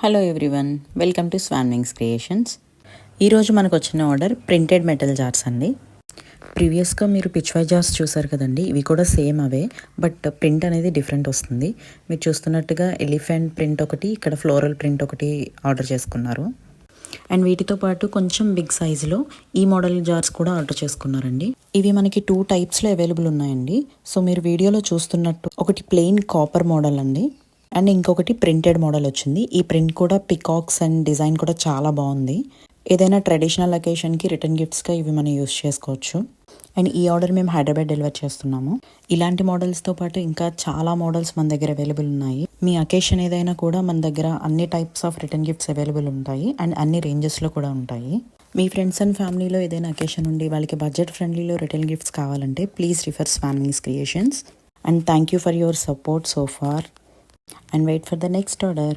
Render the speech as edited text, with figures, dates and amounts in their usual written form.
Hello everyone, welcome to Swan Wings Creations. ఈరోజు మనకు వచ్చిన ఆర్డర్ ప్రింటెడ్ మెటల్ జార్స్ అండి. ప్రీవియస్గా మీరు పిచ్వై జార్స్ చూసారు కదండి, ఇవి కూడా సేమ్ అవే, బట్ ప్రింట్ అనేది డిఫరెంట్ వస్తుంది. మీరు చూస్తున్నట్టుగా ఎలిఫెంట్ ప్రింట్ ఒకటి, ఇక్కడ ఫ్లోరల్ ప్రింట్ ఒకటి ఆర్డర్ చేసుకున్నారు. అండ్ వీటితో పాటు కొంచెం బిగ్ సైజులో ఈ మోడల్ జార్స్ కూడా ఆర్డర్ చేసుకున్నారండి. ఇవి మనకి 2 టైప్స్లో అవైలబుల్ ఉన్నాయండి. సో మీరు వీడియోలో చూస్తున్నట్టు ఒకటి ప్లెయిన్ కాపర్ మోడల్ అండి, అండ్ ఇంకొకటి ప్రింటెడ్ మోడల్ వచ్చింది. ఈ ప్రింట్ కూడా పికాక్స్ అండ్ డిజైన్ కూడా చాలా బాగుంది. ఏదైనా ట్రెడిషనల్ అకేషన్కి రిటర్న్ గిఫ్ట్స్గా ఇవి మనం యూస్ చేసుకోవచ్చు. అండ్ ఈ ఆర్డర్ మేము హైదరాబాద్ డెలివర్ చేస్తున్నాము. ఇలాంటి మోడల్స్తో పాటు ఇంకా చాలా మోడల్స్ మన దగ్గర అవైలబుల్ ఉన్నాయి. మీ అకేషన్ ఏదైనా కూడా మన దగ్గర అన్ని types of return gifts available ఉంటాయి అండ్ అన్ని రేంజెస్లో కూడా ఉంటాయి. మీ ఫ్రెండ్స్ అండ్ ఫ్యామిలీలో ఏదైనా అకేషన్ ఉండి వాళ్ళకి బడ్జెట్ ఫ్రెండ్లీలో రిటర్న్ గిఫ్ట్స్ కావాలంటే please refer Swan Wings Creations. And thank you for your support so far. And wait for the next order.